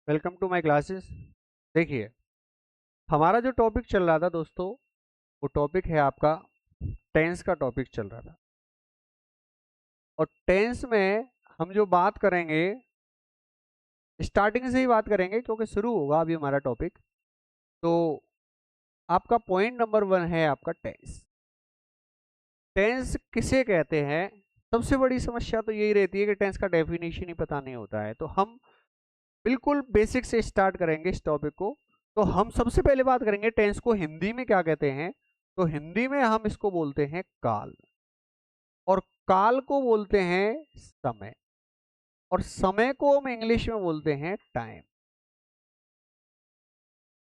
Welcome to my classes. देखिए, हमारा जो टॉपिक चल रहा था दोस्तों, वो टॉपिक है आपका टेंस का टॉपिक चल रहा था। और टेंस में हम जो बात करेंगे, स्टार्टिंग से ही बात करेंगे क्योंकि शुरू होगा अभी हमारा टॉपिक। तो आपका पॉइंट नंबर 1 है आपका टेंस। टेंस किसे कहते हैं? सबसे बड़ी समस्या तो यही रहती है कि टेंस का डेफिनेशन ही पता नहीं होता है। तो हम बिल्कुल बेसिक से स्टार्ट करेंगे इस टॉपिक को। तो हम सबसे पहले बात करेंगे टेंस को हिंदी में क्या कहते हैं। तो हिंदी में हम इसको बोलते हैं काल, और काल को बोलते हैं समय, और समय को हम इंग्लिश में बोलते हैं टाइम।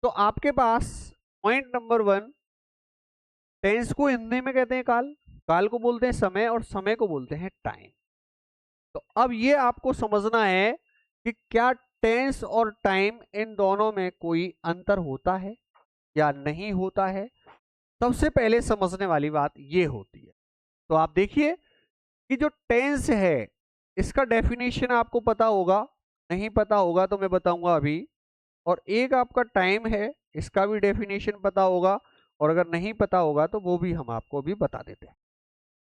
तो आपके पास पॉइंट नंबर 1, टेंस को हिंदी में कहते हैं काल, काल को बोलते हैं समय, और समय को बोलते हैं टाइम। तो अब ये आपको समझना है कि क्या टेंस और टाइम इन दोनों में कोई अंतर होता है या नहीं होता है। सबसे पहले समझने वाली बात ये होती है। तो आप देखिए कि जो टेंस है इसका डेफिनेशन आपको पता होगा, नहीं पता होगा तो मैं बताऊंगा अभी। और एक आपका टाइम है, इसका भी डेफिनेशन पता होगा, और अगर नहीं पता होगा तो वो भी हम आपको भी बता देते हैं।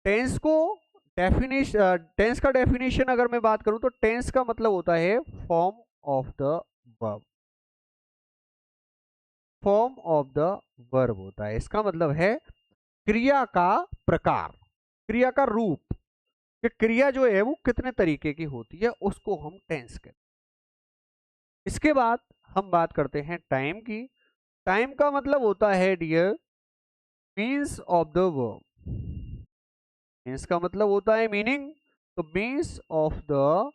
टेंस को टेंस का डेफिनेशन अगर मैं बात करूं तो टेंस का मतलब होता है form of the verb. Form of the verb होता है, इसका मतलब है क्रिया का प्रकार, क्रिया का रूप, कि क्रिया जो है वो कितने तरीके की होती है, उसको हम टेंस कहते हैं। इसके बाद हम बात करते हैं टाइम की। टाइम का मतलब होता है dear means of the verb. Means का मतलब होता है मीनिंग। तो मीन्स ऑफ द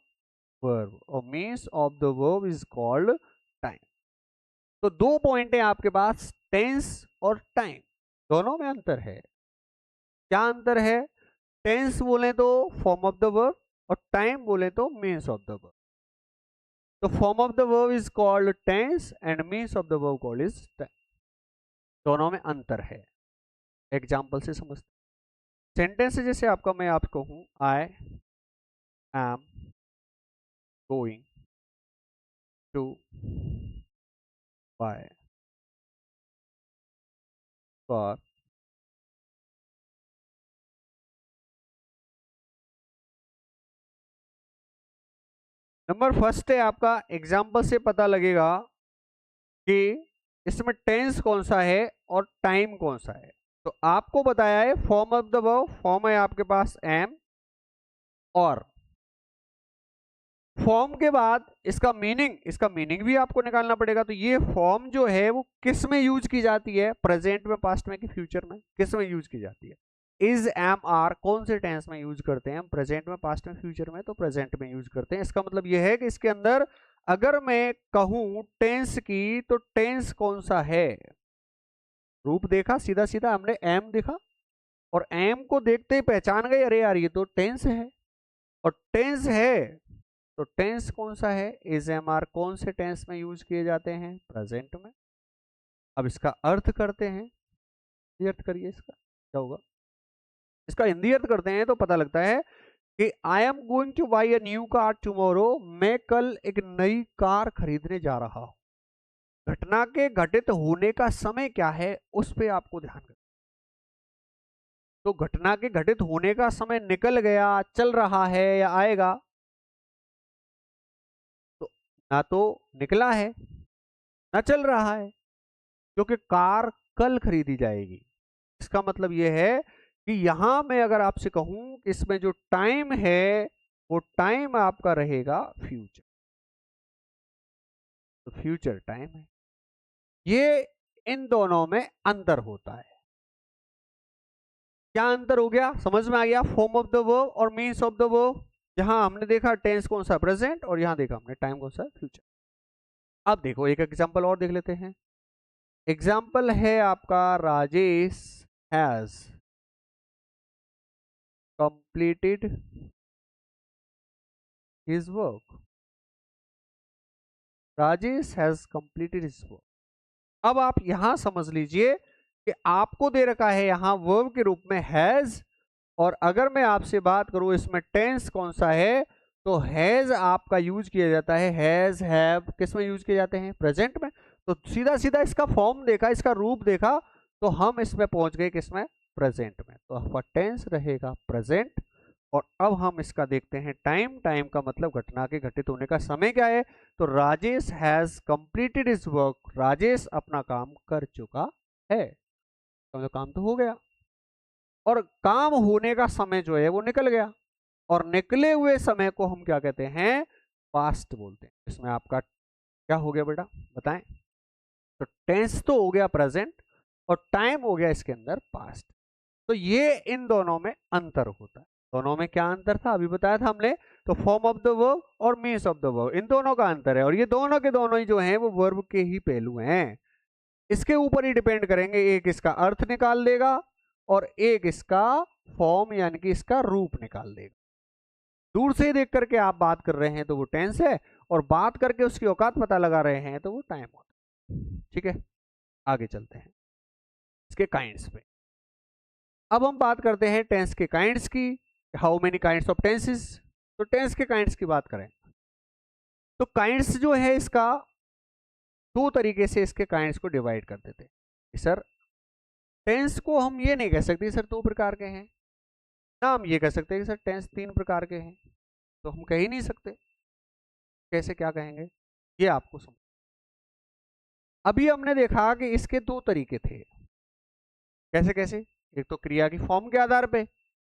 वर्ब, और means of the verb is called time. तो दो पॉइंट है आपके पास, टेंस और टाइम, दोनों में अंतर है। क्या अंतर है? टेंस बोले तो फॉर्म ऑफ द वर्ब, और टाइम बोले तो मीन्स ऑफ द वर्ब। तो form of the verb is called tense and means of the verb called is time. दोनों में अंतर है। एग्जाम्पल से समझते। सेंटेंस जैसे आपका मैं आपको कहूं, I am going to buy for. Number first है आपका, एग्जाम्पल से पता लगेगा कि इसमें टेंस कौन सा है और टाइम कौन सा है। तो आपको बताया है form of the verb, form है आपके पास एम, और फॉर्म के बाद इसका मीनिंग, इसका मीनिंग भी आपको निकालना पड़ेगा। तो ये फॉर्म जो है वो किस में यूज की जाती है, प्रेजेंट में, पास्ट में कि फ्यूचर में, किस में यूज की जाती है। इज एम आर कौन से टेंस में यूज करते हैं, प्रेजेंट में, पास्ट में, फ्यूचर में। तो प्रेजेंट में यूज करते हैं। इसका मतलब यह है कि इसके अंदर अगर मैं कहूं टेंस की, तो टेंस कौन सा है। रूप देखा, सीधा सीधा हमने एम देखा, और एम को देखते ही पहचान गए, अरे यार ये तो टेंस है। और टेंस है तो टेंस कौन सा है, इज एम आर कौन से टेंस में यूज किए जाते हैं, प्रेजेंट में। अब इसका अर्थ करते हैं, हिंदी अर्थ करिए, इसका क्या होगा। इसका हिंदी अर्थ करते हैं तो पता लगता है कि आई am going two by a new car tomorrow, मैं कल एक नई कार खरीदने जा रहा हूं। घटना के घटित होने का समय क्या है, उस पर आपको ध्यान करना। तो घटना के घटित होने का समय निकल गया, चल रहा है या आएगा। तो ना तो निकला है ना चल रहा है, क्योंकि कार कल खरीदी जाएगी। इसका मतलब यह है कि यहां मैं अगर आपसे कहूं कि इसमें जो टाइम है वो टाइम आपका रहेगा फ्यूचर। तो फ्यूचर टाइम है। ये इन दोनों में अंतर होता है। क्या अंतर हो गया, समझ में आ गया? फॉर्म ऑफ द वर्ब और मीन्स ऑफ द वर्ब। यहां हमने देखा टेंस कौन सा, प्रेजेंट, और यहां देखा हमने टाइम कौन सा, फ्यूचर। अब देखो एक एग्जांपल और देख लेते हैं। एग्जाम्पल है आपका Rajesh has completed his work. Rajesh has completed his work. अब आप यहां समझ लीजिए कि आपको दे रखा है यहां वर्ब के रूप में हैज, और अगर मैं आपसे बात करूं इसमें टेंस कौन सा है, तो हैज आपका यूज किया जाता है, हैज हैव किस में यूज किए जाते हैं, प्रेजेंट में। तो सीधा सीधा इसका फॉर्म देखा, इसका रूप देखा, तो हम इसमें पहुंच गए किसमें, प्रेजेंट में। तो आपका टेंस रहेगा प्रेजेंट। और अब हम इसका देखते हैं टाइम। टाइम का मतलब घटना के घटित होने का समय क्या है। तो Rajesh has completed his work, Rajesh अपना काम कर चुका है। तो काम तो हो गया, और काम होने का समय जो है वो निकल गया, और निकले हुए समय को हम क्या कहते हैं, पास्ट बोलते हैं। इसमें आपका क्या हो गया बेटा, बताएं। तो टेंस तो हो गया प्रेजेंट, और टाइम हो गया इसके अंदर पास्ट। तो ये इन दोनों में अंतर होता है। दोनों में क्या अंतर था अभी बताया था हमने। तो फॉर्म ऑफ द वर्ब और मीन्स ऑफ द वर्ब, इन दोनों का अंतर है। और ये दोनों के दोनों ही जो हैं वो वर्ब के ही पहलू हैं। इसके ऊपर ही डिपेंड करेंगे, एक इसका अर्थ निकाल देगा और एक इसका फॉर्म यानी कि इसका रूप निकाल देगा। दूर से देख करके आप बात कर रहे हैं तो वो टेंस है, और बात करके उसकी औकात पता लगा रहे हैं तो वो टाइम होता है। ठीक है, आगे चलते हैं इसके काइंड्स पे। अब हम बात करते हैं टेंस के काइंड्स की। How many kinds of tenses. तो टेंस के काइंड्स की बात करें तो काइंड्स जो है इसका दो तरीके से इसके काइंड्स को डिवाइड कर देते हैं। सर टेंस को हम ये नहीं कह सकते सर दो प्रकार के हैं, ना हम ये कह सकते हैं कि सर टेंस तीन प्रकार के हैं, तो हम कह ही नहीं सकते। कैसे क्या कहेंगे, ये आपको समझ। अभी हमने देखा कि इसके दो तरीके थे। कैसे कैसे, एक तो क्रिया की फॉर्म के आधार पे,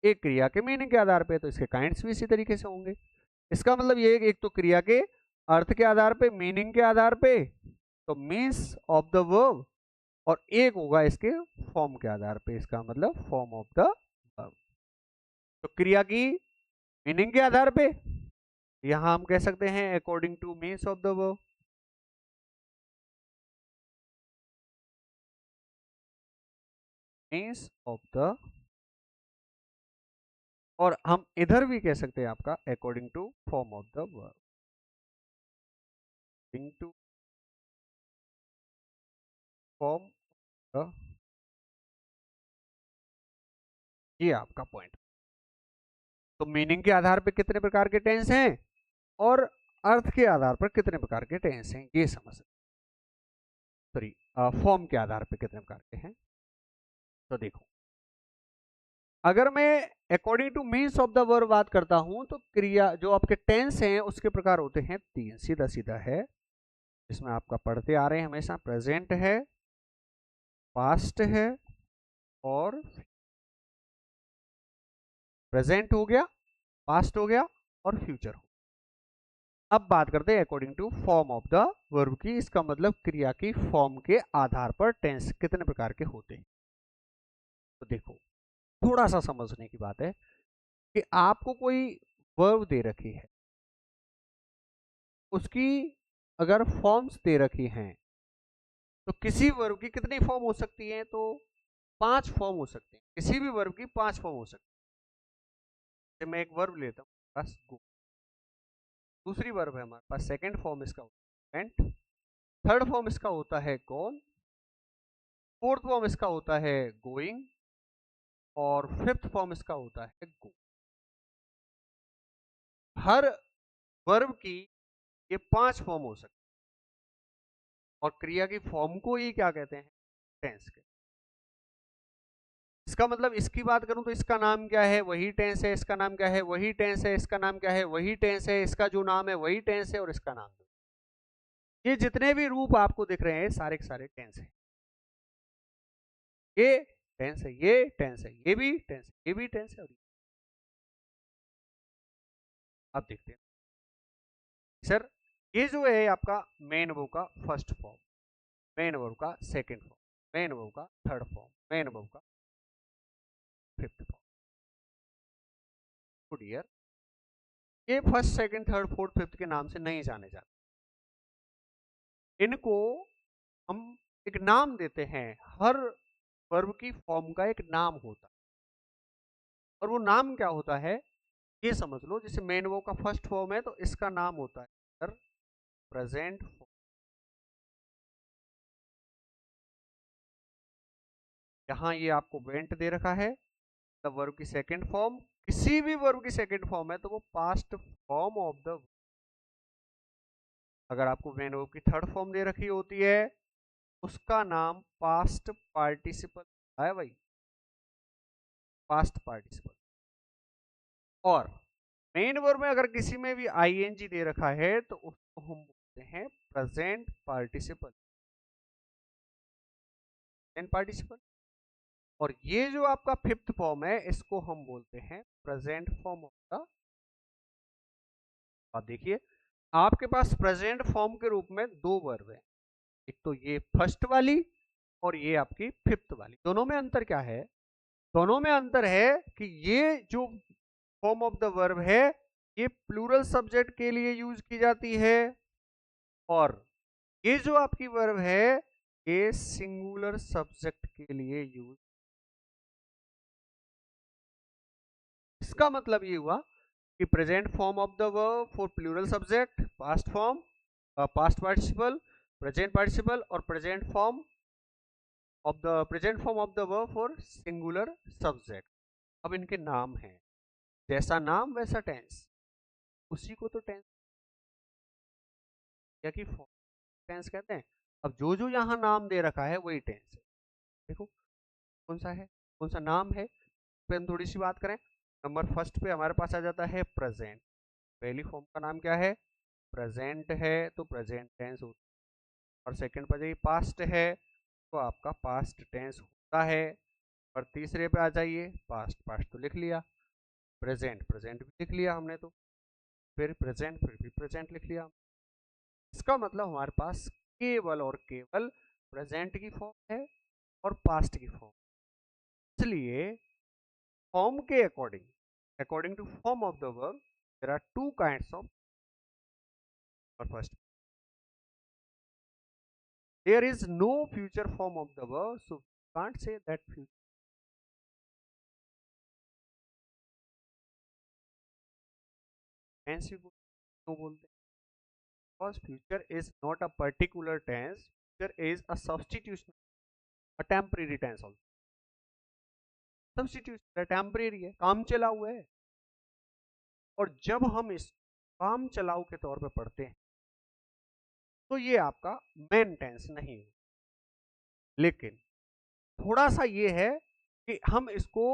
एक क्रिया के मीनिंग के आधार पे। तो इसके काइंड्स भी इसी तरीके से होंगे। इसका मतलब ये एक तो क्रिया के अर्थ के आधार पे, मीनिंग के आधार पे, तो मीन्स ऑफ द वर्ब, और एक होगा इसके फॉर्म के आधार पे, इसका मतलब फॉर्म ऑफ द वर्ब। तो क्रिया की मीनिंग के आधार पे यहां हम कह सकते हैं according to means of the verb, means of the. और हम इधर भी कह सकते हैं आपका according to form of the verb, to form the. ये आपका पॉइंट। तो मीनिंग के आधार पे कितने प्रकार के टेंस हैं और अर्थ के आधार पर कितने प्रकार के टेंस हैं, ये समझ सकते। सॉरी, फॉर्म के आधार पे कितने प्रकार के हैं। तो देखो, अगर मैं according to means of the verb बात करता हूं तो क्रिया जो आपके टेंस हैं उसके प्रकार होते हैं तीन। सीधा सीधा है, इसमें आपका पढ़ते आ रहे हैं हमेशा, प्रेजेंट है, पास्ट है, और प्रेजेंट हो गया, पास्ट हो गया, और फ्यूचर हो। अब बात करते हैं according to form of the verb की। इसका मतलब क्रिया की फॉर्म के आधार पर टेंस कितने प्रकार के होते हैं। तो देखो, थोड़ा सा समझने की बात है कि आपको कोई वर्ब दे रखी है, उसकी अगर फॉर्म्स दे रखी हैं, तो किसी वर्ब की कितनी फॉर्म हो सकती है, तो पांच फॉर्म हो सकती है। किसी भी वर्ब की पांच फॉर्म हो सकती है। मैं एक वर्ब लेता हूँ बस, गो। दूसरी वर्ब है हमारे पास, सेकंड फॉर्म इसका होता है वेंट, थर्ड फॉर्म इसका होता है गॉन, फोर्थ फॉर्म इसका होता है गोइंग, और फिफ्थ फॉर्म इसका होता है गो। हर वर्ब की ये पांच फॉर्म हो सकती है, और क्रिया की फॉर्म को ही क्या कहते हैं, टेंस के। इसका मतलब इसकी बात करूं तो इसका नाम क्या है वही टेंस है, इसका नाम क्या है वही टेंस है, इसका नाम क्या है वही टेंस है, इसका जो नाम है वही टेंस है, और इसका नाम, ये जितने भी रूप आपको दिख रहे हैं सारे के सारे टेंस है। ये टेंस है, ये टेंस है, ये भी टेंस है, ये भी टेंस है। और अब देखते हैं सर, ये जो है आपका मेन वर्ब का फर्स्ट फॉर्म, मेन वर्ब का सेकंड फॉर्म, मेन वर्ब का थर्ड फॉर्म, मेन वर्ब का फिफ्थ फॉर्म। गुड ईयर, ये first second third fourth fifth के नाम से नहीं जाने जाते, इनको हम एक नाम देते हैं। हर वर्ब की फॉर्म का एक नाम होता है, और वो नाम क्या होता है ये समझ लो। जैसे मेन वर्ब का फर्स्ट फॉर्म है तो इसका नाम होता है सर प्रेजेंट फॉर्म। यहाँ ये आपको वेंट दे रखा है, द वर्ब की सेकंड फॉर्म, किसी भी वर्ब की सेकंड फॉर्म है तो वो पास्ट फॉर्म ऑफ द, अगर आपको मेन वर्ब की थर्ड फॉर्म दे रखी होती है उसका नाम पास्ट पार्टिसिपल है भाई, पास्ट पार्टिसिपल। और मेन वर्ब में अगर किसी में भी आईएनजी दे रखा है तो उसको हम बोलते हैं प्रेजेंट पार्टिसिपल, प्रेजेंट पार्टिसिपल। और ये जो आपका फिफ्थ फॉर्म है इसको हम बोलते हैं प्रेजेंट फॉर्म ऑफ द। अब देखिए आपके पास प्रेजेंट फॉर्म के रूप में दो वर्ब है, एक तो ये फर्स्ट वाली और ये आपकी फिफ्थ वाली। दोनों में अंतर क्या है? दोनों में अंतर है कि ये जो फॉर्म ऑफ द वर्ब है ये प्लूरल सब्जेक्ट के लिए यूज की जाती है, और ये जो आपकी वर्ब है ये सिंगुलर सब्जेक्ट के लिए यूज। इसका मतलब ये हुआ कि present form of the verb for plural subject, past form, past participle, present participle, और present form of the verb for singular subject. अब इनके नाम हैं, जैसा नाम वैसा टेंस, उसी को तो टेंस या कि टेंस कहते हैं। अब जो जो यहाँ नाम दे रखा है वही टेंस है। देखो कौन सा है, कौन सा नाम है, पे हम थोड़ी सी बात करें। नंबर फर्स्ट पे हमारे पास आ जाता है प्रेजेंट, पहली फॉर्म का नाम क्या है? प्रेजेंट है तो प्रेजेंट टेंस होता है। और सेकंड पर जाइए पास्ट है तो आपका पास्ट टेंस होता है। और तीसरे पे आ जाइए पास्ट, पास्ट तो लिख लिया, प्रेजेंट, प्रेजेंट भी लिख लिया हमने, तो फिर प्रेजेंट, फिर भी प्रेजेंट लिख लिया। इसका मतलब हमारे पास केवल और केवल प्रेजेंट की फॉर्म है और पास्ट की फॉर्म। इसलिए फॉर्म के according, according to form of the verb there are two kinds of. और first, there is no future form of the verb, so can't say that future tense भी क्यों बोलते हैं? Because future is not a particular tense, future is a substitution, a temporary tense also. Substitution है, temporary है, काम चला हुआ है। और जब हम इस काम चलाऊ के तौर पे पढ़ते हैं तो ये आपका मेन टेंस नहीं है। लेकिन थोड़ा सा ये है कि हम इसको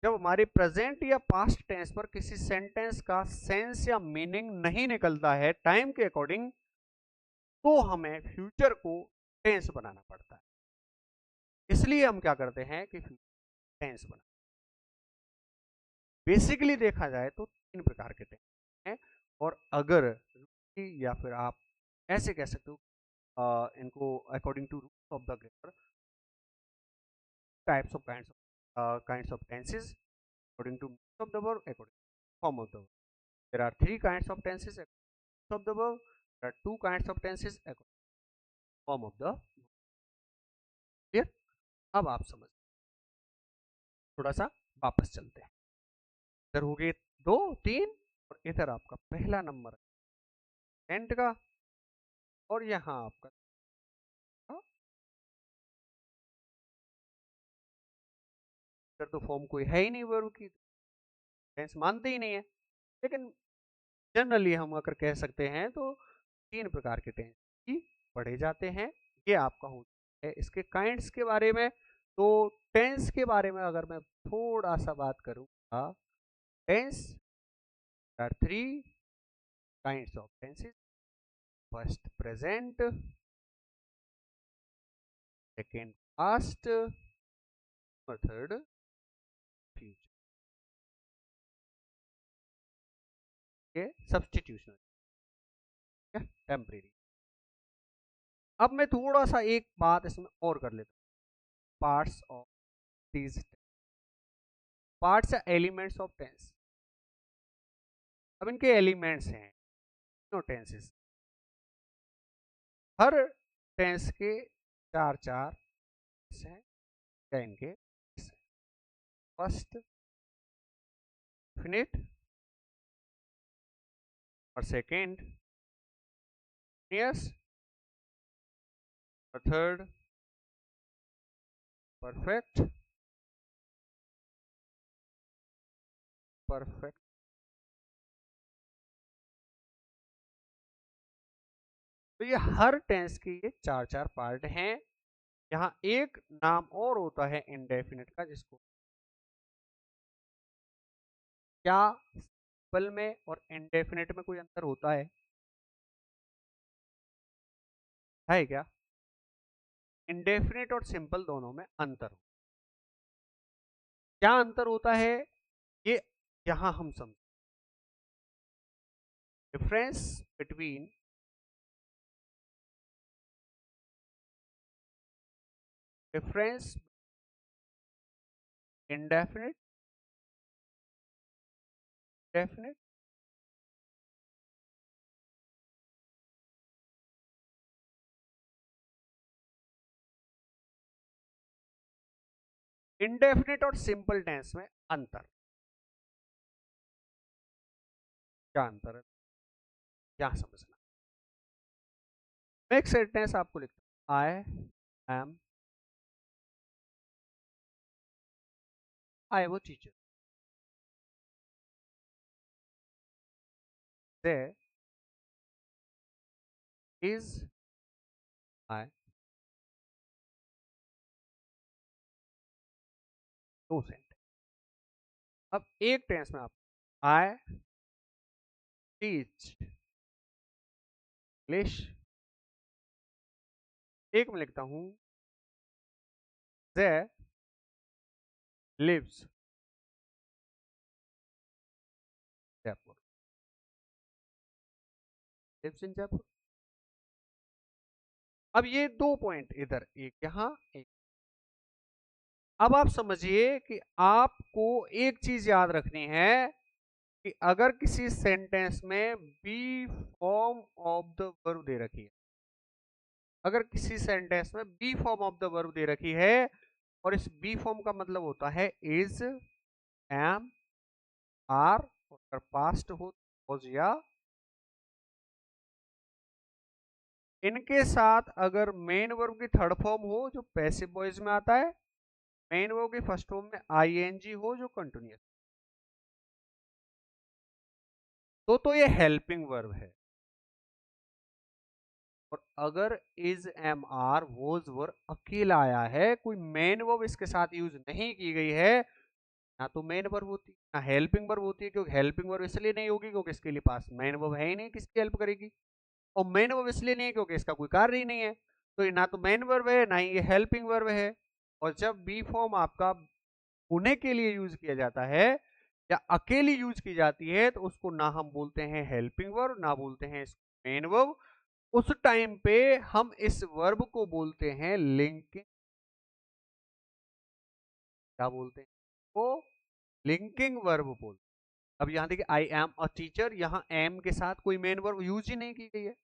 जब हमारे प्रेजेंट या पास्ट टेंस पर किसी सेंटेंस का सेंस या मीनिंग नहीं निकलता है टाइम के अकॉर्डिंग, तो हमें फ्यूचर को टेंस बनाना पड़ता है। इसलिए हम क्या करते हैं कि टेंस बना। बेसिकली देखा जाए तो तीन प्रकार के टेंस हैं, और अगर या फिर आप ऐसे कह सकते हो इनको according to rules of the grammar, types of kinds of tenses according to meaning of the verb, according to form of the verb. There are three kinds of tenses according to the verb. There are two kinds of tenses according to form of the verb. Clear? अब आप समझ, थोड़ा सा वापस चलते हैं। इधर हो गए दो तीन, और इधर आपका पहला नंबर एंड का, और यहाँ आपका इधर तो फॉर्म कोई है ही नहीं वर्ब की, टेंस मानते ही नहीं है। लेकिन जनरली हम अगर कह सकते हैं तो तीन प्रकार के टेंस ही पढ़े जाते हैं। ये आपका होता है इसके काइंड्स के बारे में। तो टेंस के बारे में अगर मैं थोड़ा सा बात करूंगा, tense are three kinds of tenses. First present, second past, और थर्ड फ्यूचर। ये सब्स्टिट्यूशन है, टेम्परेरी। अब मैं थोड़ा सा एक बात इसमें और कर लेता हूँ, पार्ट्स ऑफ दीज, पार्ट्स या एलिमेंट्स ऑफ टेंस। अब इनके एलिमेंट्स हैं नो टेंसेस, हर टेंस के चार चार हैं या इनके फर्स्ट फिनिट, और सेकेंड यस, और थर्ड परफेक्ट, परफेक्ट। तो ये हर टेंस के ये चार चार पार्ट हैं। यहाँ एक नाम और होता है इंडेफिनिट का, जिसको क्या सिंपल में और इंडेफिनिट में कोई अंतर होता है क्या? इंडेफिनिट और सिंपल दोनों में अंतर हो। क्या अंतर होता है ये यहां हम समझ। Difference between difference indefinite definite indefinite और सिंपल टेंस में अंतर। क्या अंतर है क्या समझना। मैं एक सेंटेंस आपको लिखता हूं, आई वो टीचर, देयर इज आई, दो सेंटेंस। अब एक टेंस में आप आई टीच इंग्लिश, एक में लिखता हूं there lives Jaipur, lives in Jaipur. अब ये दो पॉइंट इधर, एक यहां एक। अब आप समझिए कि आपको एक चीज याद रखनी है कि अगर किसी सेंटेंस में be form of the verb दे रखी है, अगर किसी सेंटेंस में be form of the verb दे रखी है, और इस बी फॉर्म का मतलब होता है इज, एम, आर, और पास्ट हो was या, इनके साथ अगर मेन वर्ब की थर्ड फॉर्म हो जो पैसिव वॉइस में आता है, मेन वर्ब की फर्स्ट फॉर्म में आईएनजी हो जो कंटिन्यूअस, तो ये हेल्पिंग वर्ब है। और अगर is, am, are, was verb अकेला आया है, कोई मेन वर्ब इसके साथ यूज नहीं की गई है, ना तो मेन वर्ब होती ना हेल्पिंग वर्ब होती है, क्योंकि हेल्पिंग वर्ब इसलिए नहीं होगी क्योंकि इसके लिए पास मेन वर्ब है ही नहीं, किसकी हेल्प करेगी। और मेन वर्ब इसलिए नहीं है क्योंकि इसका कोई कार्य ही नहीं है, तो ये ना तो मेन वर्ब है ना ही ये हेल्पिंग वर्ब है। और जब बी फॉर्म आपका होने के लिए यूज किया जाता है या अकेली यूज की जाती है, तो उसको ना हम बोलते हैं हेल्पिंग वर्ब ना बोलते हैं मेन वर्ब। उस टाइम पे हम इस वर्ब को बोलते हैं लिंकिंग, क्या बोलते हैं वो, लिंकिंग वर्ब बोलते हैं। अब यहां देखिए आई एम अ टीचर, यहां एम के साथ कोई मेन वर्ब यूज ही नहीं की गई है,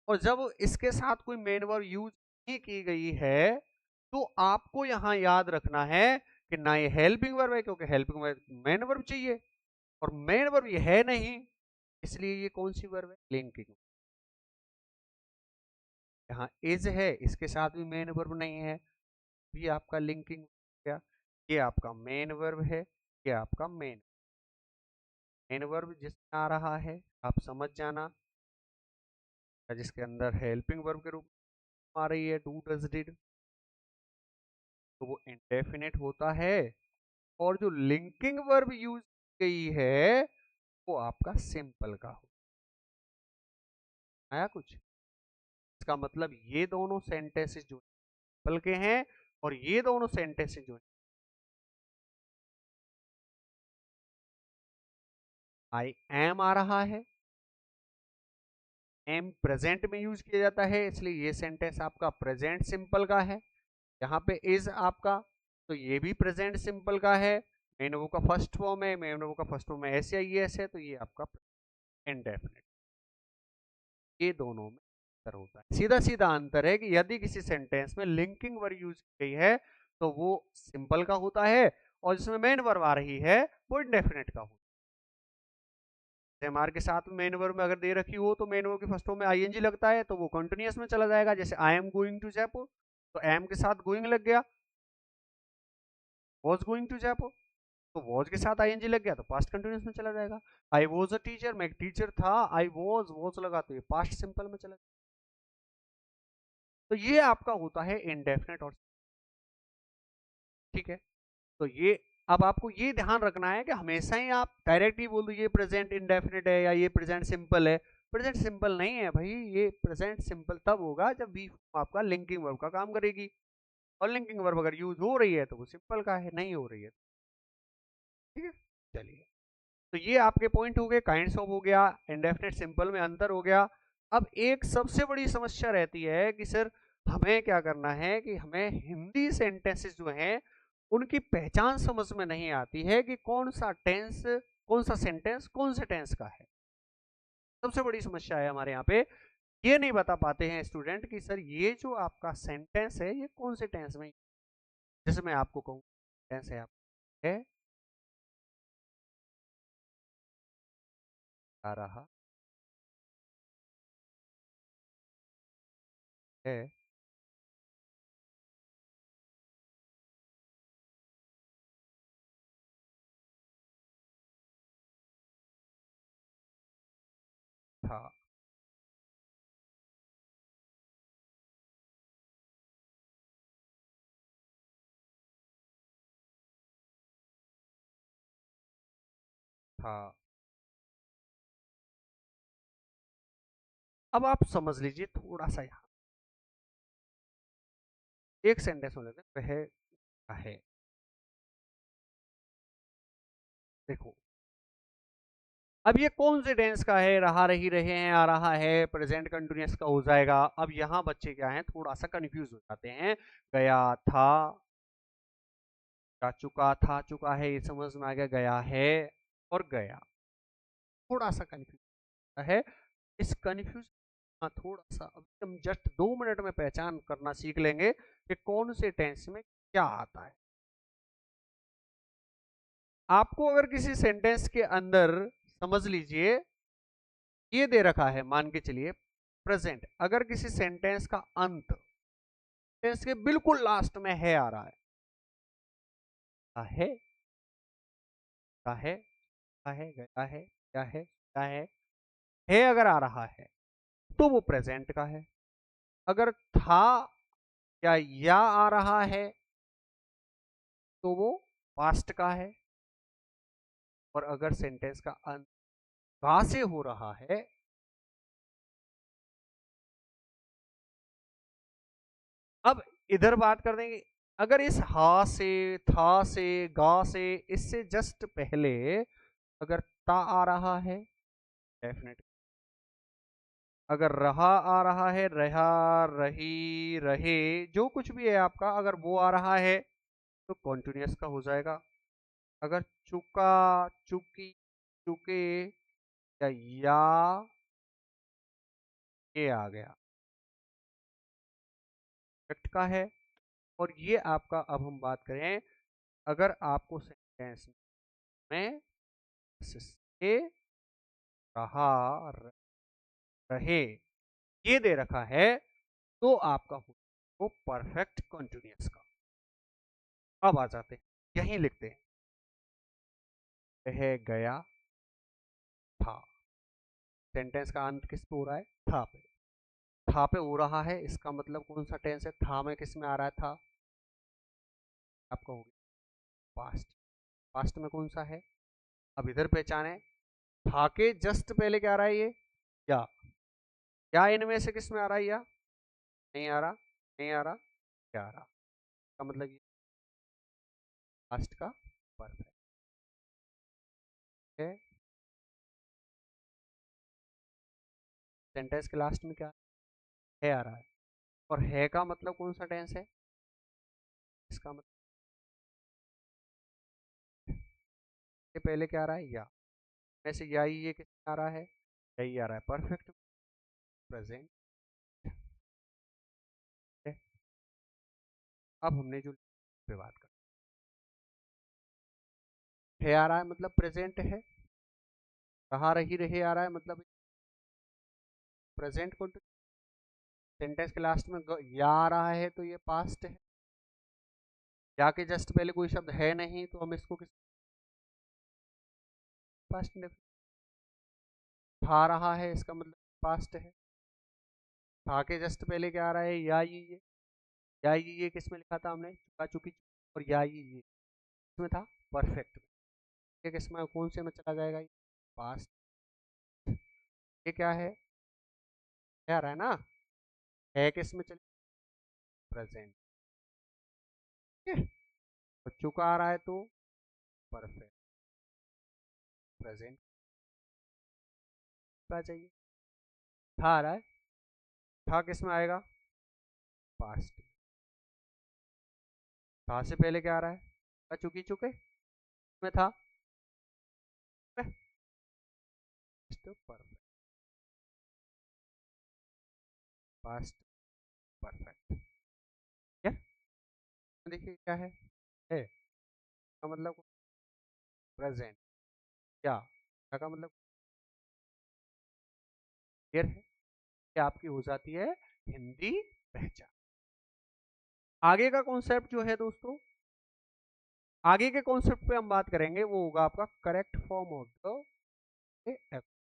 और जब इसके साथ कोई मेन वर्ब यूज नहीं की गई है, तो आपको यहां याद रखना है कि ना ये हेल्पिंग वर्ब है क्योंकि हेल्पिंग वर्ब मेन वर्ब चाहिए, और मेन वर्ब ये है नहीं, इसलिए ये कौन सी वर्ब है, लिंकिंग। यहाँ इज है, इसके साथ भी मेन वर्ब नहीं है, ये आपका लिंकिंग गया। ये आपका मेन वर्ब है, ये आपका मेन वर्ब जिसमें आ रहा है आप समझ जाना, जिसके अंदर हेल्पिंग वर्ब के रूप में आ रही है डू डज डिड, तो वो इंडेफिनिट होता है। और जो लिंकिंग वर्ब यूज की गई है वो आपका सिंपल का हो आया कुछ। इसका मतलब ये दोनों सेंटेंसेस जो सिंपल के हैं और ये दोनों सेंटेंसेस जो आई एम आ रहा है, एम प्रेजेंट में यूज किया जाता है, इसलिए ये सेंटेंस आपका प्रेजेंट सिंपल का है। यहाँ पे इज आपका, तो ये भी प्रेजेंट सिंपल का है, मेन वर्ब का फर्स्ट फॉर्म है, मेन वर्ब का फर्स्ट फॉर्म है एस या एस है, तो ये आपका इंडेफिनिट। ये दोनों में अंतर होता है, सीधा सीधा अंतर है कि यदि किसी सेंटेंस में लिंकिंग वर्ब यूज की गई है तो वो सिंपल का होता है, और जिसमें मेन वर्ब आ रही है वो इंडेफिनिट का होता है। एमआर के साथ मेन वर्ब में अगर दे रखी हो तो मेन वर्ब की फर्स्ट फॉर्म में आईएनजी लगता है तो वो कंटिन्यूअस में चला जाएगा, जैसे I am going to Jaipur, तो एम के साथ गोइंग लग गया, वॉज गोइंग टू जयपुर। तो वॉज के साथ आईएनजी लग गया तो पास्ट कंटिन्यूअस में चला जाएगा। आई वॉज अ टीचर, मैं एक टीचर था, आई वॉज लगा तो ये पास्ट सिंपल में चला जाएगा। तो ये आपका होता है इंडेफिनेट और, ठीक है। तो ये अब आपको ये ध्यान रखना है कि हमेशा ही आप डायरेक्ट ही बोल दो ये प्रेजेंट इंडेफिनिट है या ये प्रेजेंट सिंपल है। प्रेजेंट सिंपल नहीं है भाई, ये प्रेजेंट सिंपल तब होगा जब बी आपका लिंकिंग वर्ब का काम करेगी, और लिंकिंग वर्ब अगर यूज हो रही है तो वो सिंपल का है, नहीं हो रही है, ठीक है। चलिए, तो ये आपके पॉइंट हो गए, काइंड्स ऑफ हो गया, इंडेफिनिट सिंपल में अंतर हो गया। अब एक सबसे बड़ी समस्या रहती है कि सर हमें क्या करना है कि हमें हिंदी सेंटेंसेस जो हैं उनकी पहचान समझ में नहीं आती है कि कौन सा टेंस, कौन सा सेंटेंस कौन से टेंस का है। सबसे बड़ी समस्या है हमारे यहाँ पे, ये नहीं बता पाते हैं स्टूडेंट कि सर ये जो आपका सेंटेंस है ये कौन से टेंस में। जैसे मैं आपको कहूँ टेंस है, आप है आ रहा है, था, था। अब आप समझ लीजिए थोड़ा सा, यहाँ एक सेंटेंस हो लेते हैं, वह है, देखो अब ये कौन से टेंस का है, रहा रही रहे हैं आ रहा है, प्रेजेंट कंटिन्यूअस का हो जाएगा। अब यहाँ बच्चे क्या हैं, थोड़ा सा कंफ्यूज हो जाते हैं, गया था, जा चुका था, चुका है, ये समझ में आ गया, गया है और गया, थोड़ा सा कंफ्यूज है। इस कंफ्यूज थोड़ा सा अब हम जस्ट 2 मिनट में पहचान करना सीख लेंगे कि कौन से टेंस में क्या आता है। आपको अगर किसी सेंटेंस के अंदर, समझ लीजिए ये दे रखा है, मान के चलिए प्रेजेंट, अगर किसी सेंटेंस का अंत सेंटेंस के बिल्कुल लास्ट में है आ रहा है, है, है, गया है, क्या है, क्या है अगर आ रहा है तो वो प्रेजेंट का है। अगर था या आ रहा है तो वो पास्ट का है। और अगर सेंटेंस का अंत गा से हो रहा है, अब इधर बात कर देंगे, अगर इस हा से, था से, गा से, इससे जस्ट पहले अगर ता आ रहा है, डेफिनेट। अगर रहा आ रहा है, रहा, रही, रहे, जो कुछ भी है आपका, अगर वो आ रहा है तो कॉन्टिन्यूअस का हो जाएगा। अगर चुका, चुकी, चुके या ये आ गया, फैक्ट का है। और ये आपका, अब हम बात करें, अगर आपको सेंटेंस में से रहा, रहे ये दे रखा है तो आपका वो परफेक्ट कंटिन्यूअस का। अब आ जाते हैं, यहीं लिखते हैं, रह गया था, सेंटेंस का अंत किस पे हो रहा है, था पे, था पे हो रहा है, इसका मतलब कौन सा टेंस है, था में किस में आ रहा है, था आपका हो गया पास्ट, पास्ट में कौन सा है। अब इधर पहचाने, था के जस्ट पहले क्या आ रहा है ये, या इनमें से किस में आ रहा है, या नहीं आ रहा, नहीं आ रहा, क्या आ रहा, इसका मतलब ये पास्ट का परफेक्ट है। सेंटेंस के लास्ट में क्या है आ रहा है, और है का मतलब कौन सा टेंस है, इसका मतलब ये पहले क्या आ रहा है, या, वैसे या ही ये किस आ रहा है, यही आ रहा है, परफेक्ट प्रेजेंट है। अब हमने जो पे बात कर, है आ रहा है मतलब प्रेजेंट है, रहा रही रहे आ रहा है मतलब प्रेजेंट को, सेंटेंस के लास्ट में या आ रहा है तो ये पास्ट है, या के जस्ट पहले कोई शब्द है नहीं तो हम इसको किस पास्ट इंडेफिनिट। था रहा है इसका मतलब पास्ट है। था के जस्ट पहले क्या आ रहा है, या ये। या ये किस में लिखा था हमने, चुका चुकी, और या ये इसमें था परफेक्ट। ये किस में, कौन से में चला जाएगा, पास्ट। ये क्या है, क्या आ रहा है ना, है किस में चले, प्रेजेंट। ठीक है, तो चुका आ रहा है तो परफेक्ट, प्रेजेंट क्या चाहिए, था आ रहा है, था किस में आएगा, पास्ट। था से पहले क्या आ रहा है, चुकी चुके में था, परफेक्ट, पास्ट परफेक्ट। क्या देखिए क्या है का मतलब प्रेजेंट, क्या का मतलब क्लियर है कि आपकी हो जाती है हिंदी पहचान। आगे का कॉन्सेप्ट जो है दोस्तों, आगे के कॉन्सेप्ट पे हम बात करेंगे, वो होगा आपका correct form of the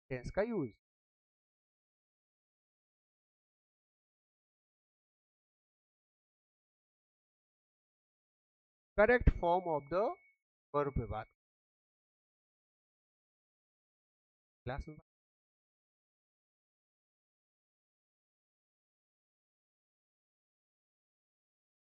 tense का use. Correct form of the verb पे बात क्लास में